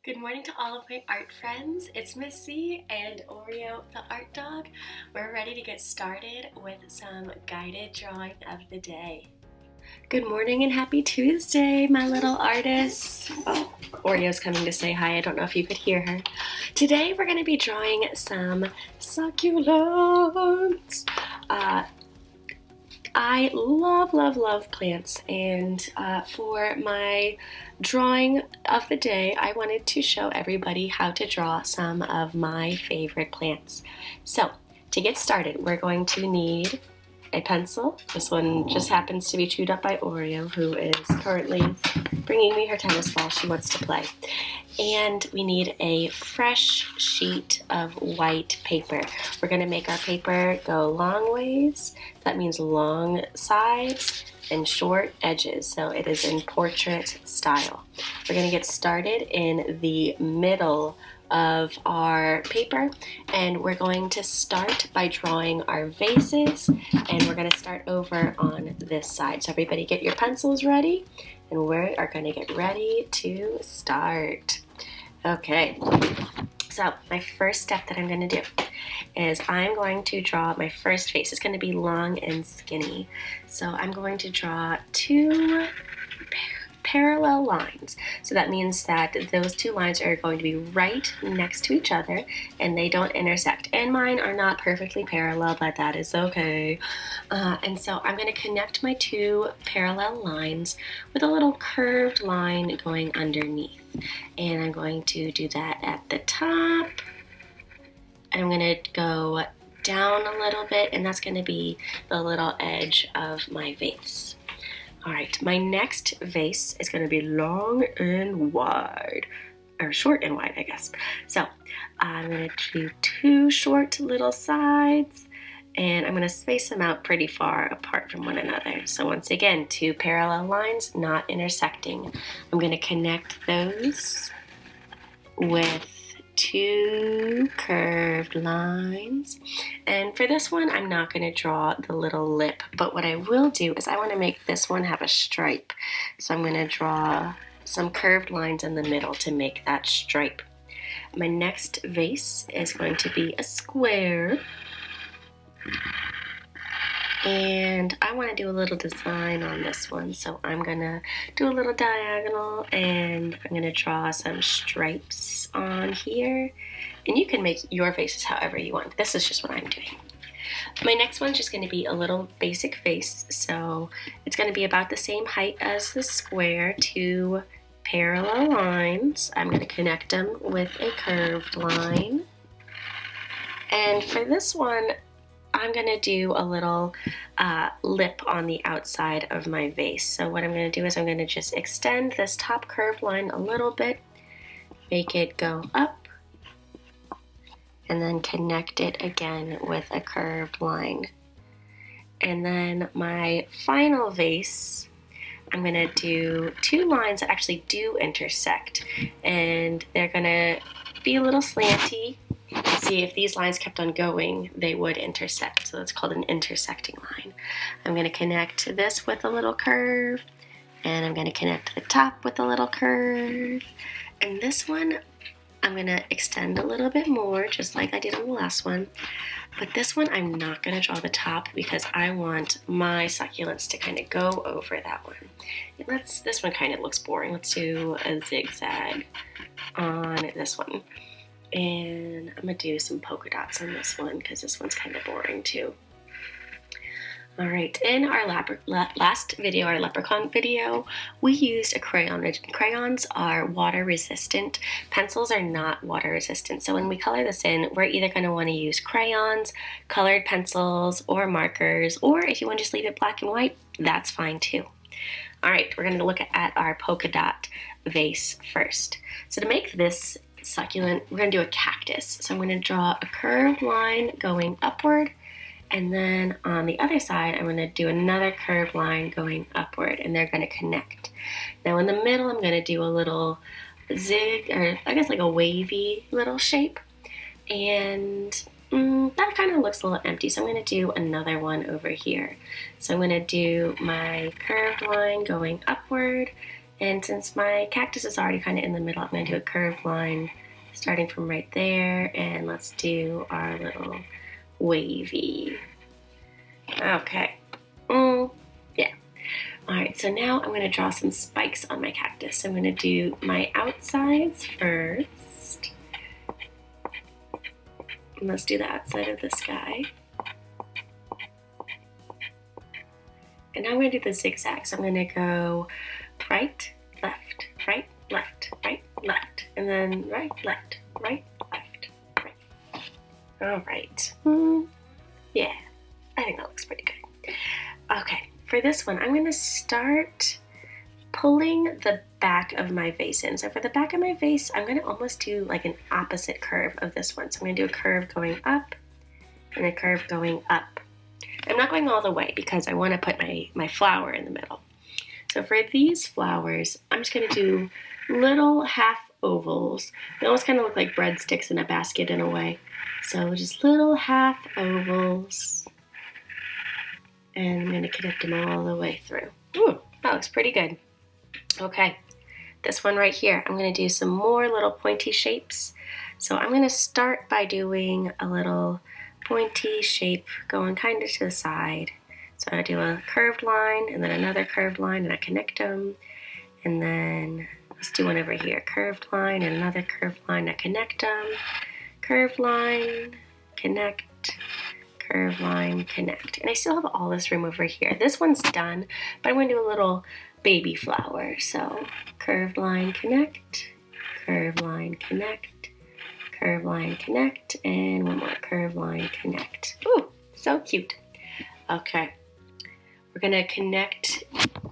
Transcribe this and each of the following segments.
Good morning to all of my art friends. It's Missy and Oreo the art dog. We're ready to get started with some guided drawing of the day. Good morning and happy Tuesday, my little artists. Oh, Oreo's coming to say hi. I don't know if you could hear her. Today we're going to be drawing some succulents. I love plants, and for my drawing of the day, I wanted to show everybody how to draw some of my favorite plants. So, to get started, we're going to need a pencil. This one just happens to be chewed up by Oreo, who is currently bringing me her tennis ball. She wants to play. And we need a fresh sheet of white paper. We're going to make our paper go long ways. That means long sides and short edges. So it is in portrait style. We're going to get started in the middle of our paper, and we're going to start by drawing our vases, and we're going to start over on this side. So everybody get your pencils ready, and we are going to get ready to start. Okay, so my first step that I'm going to do is I'm going to draw my first face. It's going to be long and skinny. So I'm going to draw two parallel lines. So that means that those two lines are going to be right next to each other and they don't intersect. And mine are not perfectly parallel, but that is okay. And so I'm going to connect my two parallel lines with a little curved line going underneath. And I'm going to do that at the top. I'm going to go down a little bit, and that's going to be the little edge of my vase. All right, my next vase is going to be long and wide, or short and wide, I guess. So I'm going to do two short little sides, and I'm going to space them out pretty far apart from one another. So once again, two parallel lines not intersecting. I'm going to connect those with two curved lines. And for this one, I'm not going to draw the little lip, but what I will do is I want to make this one have a stripe. So I'm going to draw some curved lines in the middle to make that stripe. My next vase is going to be a square. And I want to do a little design on this one, so I'm going to do a little diagonal, and I'm going to draw some stripes on here. And you can make your faces however you want. This is just what I'm doing. My next one's just going to be a little basic face, so it's going to be about the same height as the square, two parallel lines. I'm going to connect them with a curved line. And for this one, I'm going to do a little lip on the outside of my vase. So what I'm going to do is I'm going to just extend this top curved line a little bit, make it go up, and then connect it again with a curved line. And then my final vase, I'm going to do two lines that actually do intersect, and they're going to be a little slanty. See, if these lines kept on going, they would intersect. So that's called an intersecting line. I'm going to connect this with a little curve, and I'm going to connect the top with a little curve. And this one, I'm going to extend a little bit more, just like I did on the last one. But this one, I'm not going to draw the top because I want my succulents to kind of go over that one. And this one kind of looks boring. Let's do a zigzag on this one. And I'm going to do some polka dots on this one because this one's kind of boring too. All right, in our last video, our leprechaun video, we used a crayon. Crayons are water resistant. Pencils are not water resistant. So when we color this in, we're either going to want to use crayons, colored pencils, or markers, or if you want to just leave it black and white, that's fine too. All right, we're going to look at our polka dot vase first. So to make this succulent, we're going to do a cactus. So I'm going to draw a curved line going upward, and then on the other side I'm going to do another curved line going upward, and they're going to connect. Now in the middle I'm going to do a little zig, or I guess like a wavy little shape, and that kind of looks a little empty, so I'm going to do another one over here. So I'm going to do my curved line going upward, And since my cactus is already kind of in the middle, I'm going to do a curved line starting from right there, and let's do our little wavy. Okay. Yeah. Alright, so now I'm going to draw some spikes on my cactus. I'm going to do my outsides first. And let's do the outside of this guy. And now I'm going to do the zigzag. So I'm going to go right, left, right, left, right, left. And then right, left, right, left, right. Alright. Yeah, I think that looks pretty good. Okay, for this one, I'm going to start pulling the back of my vase in. So for the back of my vase, I'm going to almost do like an opposite curve of this one. So I'm going to do a curve going up and a curve going up. I'm not going all the way because I want to put my flower in the middle. So for these flowers, I'm just going to do little half ovals. They almost kind of look like breadsticks in a basket in a way. So just little half ovals. And I'm going to connect them all the way through. Ooh, that looks pretty good. Okay, this one right here, I'm going to do some more little pointy shapes. So I'm going to start by doing a little pointy shape going kind of to the side. So I do a curved line and then another curved line and I connect them. And then let's do one over here. Curved line and another curved line, I connect them. Curved line, connect, curved line, connect. And I still have all this room over here. This one's done, but I'm going to do a little baby flower. So curved line, connect, curved line, connect, curved line, connect, and one more curved line, connect. Ooh, so cute. Okay, we're gonna connect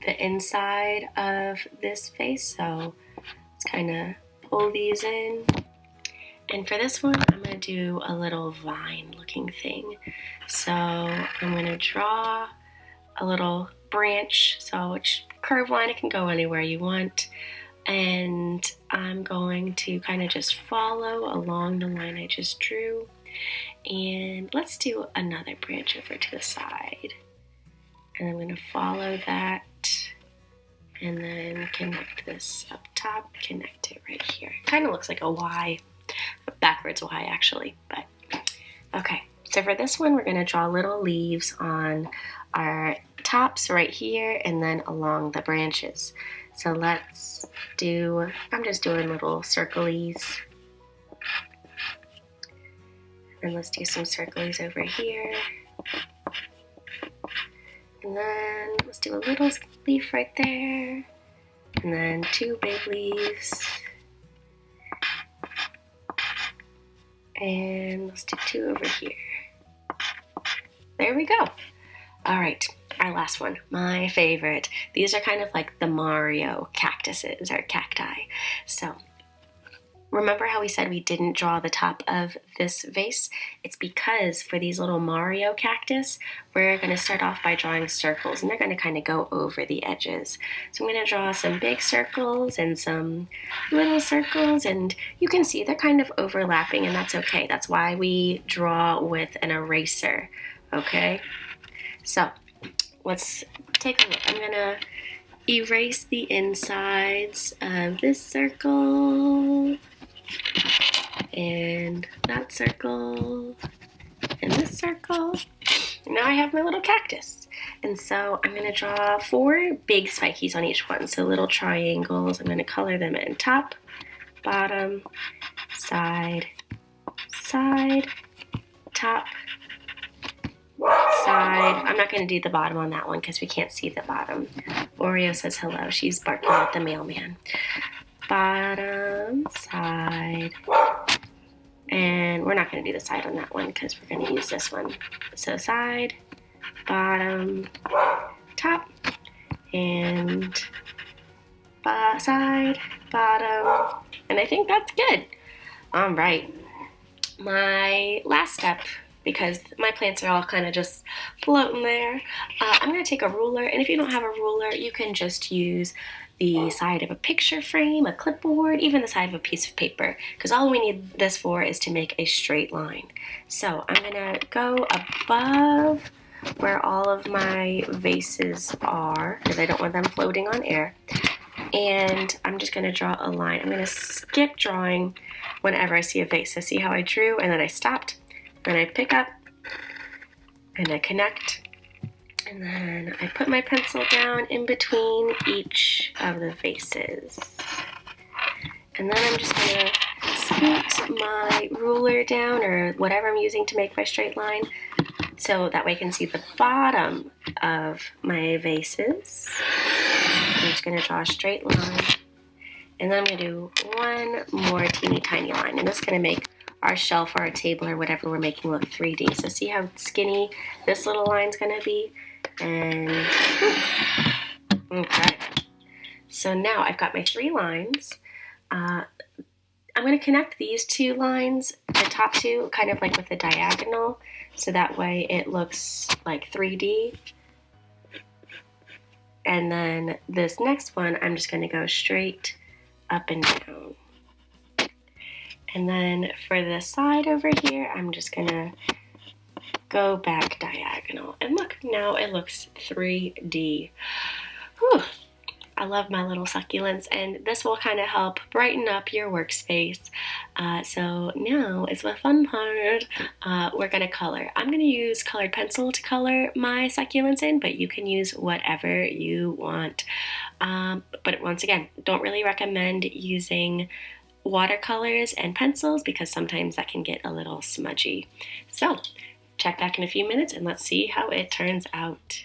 the inside of this face, so let's kind of pull these in. And for this one, I'm gonna do a little vine looking thing. So I'm gonna draw a little branch, so which curved line, it can go anywhere you want. And I'm going to kind of just follow along the line I just drew. And let's do another branch over to the side. And I'm going to follow that and then connect this up top, connect it right here. Kind of looks like a Y, a backwards Y actually, but okay. So for this one, we're going to draw little leaves on our tops right here and then along the branches. So let's do, I'm just doing little circlies. And let's do some circlies over here. And then let's do a little leaf right there. And then two big leaves. And let's do two over here. There we go. All right, our last one, my favorite. These are kind of like the Mario cactuses or cacti. So remember how we said we didn't draw the top of this vase? It's because for these little Mario cactus, we're going to start off by drawing circles, and they're going to kind of go over the edges. So I'm going to draw some big circles and some little circles, and you can see they're kind of overlapping, and that's okay. That's why we draw with an eraser, okay? So let's take a look. I'm going to erase the insides of this circle and that circle and this circle. Now I have my little cactus. And so I'm going to draw 4 big spikies on each one. So little triangles. I'm going to color them in top, bottom, side, side, top, side. I'm not going to do the bottom on that one because we can't see the bottom. Oreo says hello. She's barking at the mailman. Bottom, side, and we're not going to do the side on that one because we're going to use this one. So side, bottom, top, and side, bottom, and I think that's good. All right, my last step, because my plants are all kind of just floating there, I'm going to take a ruler, and if you don't have a ruler, you can just use the side of a picture frame, a clipboard, even the side of a piece of paper, because all we need this for is to make a straight line. So I'm going to go above where all of my vases are, because I don't want them floating on air. and I'm just going to draw a line. I'm going to skip drawing whenever I see a vase. So see how I drew and then I stopped, then I pick up and I connect, and then I put my pencil down in between each of the vases. And then I'm just going to scoot my ruler down, or whatever I'm using to make my straight line, so that way I can see the bottom of my vases. I'm just going to draw a straight line, and then I'm going to do one more teeny tiny line, and this is going to make our shelf or our table or whatever we're making look 3D. So see how skinny this little line's going to be? And okay. So now I've got my 3 lines. I'm going to connect these 2 lines, the top 2, kind of like with a diagonal, so that way it looks like 3D. And then this next one, I'm just going to go straight up and down. And then for the side over here, I'm just going to go back diagonal. And look, now it looks 3D. Whew. I love my little succulents, and this will kind of help brighten up your workspace. So now is the fun part. We're going to color. I'm going to use colored pencil to color my succulents in, but you can use whatever you want. But once again, don't really recommend using watercolors and pencils because sometimes that can get a little smudgy. So check back in a few minutes and let's see how it turns out.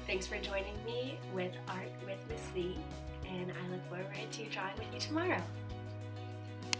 Thanks for joining me with Art with Miss Z, and I look forward to drawing with you tomorrow.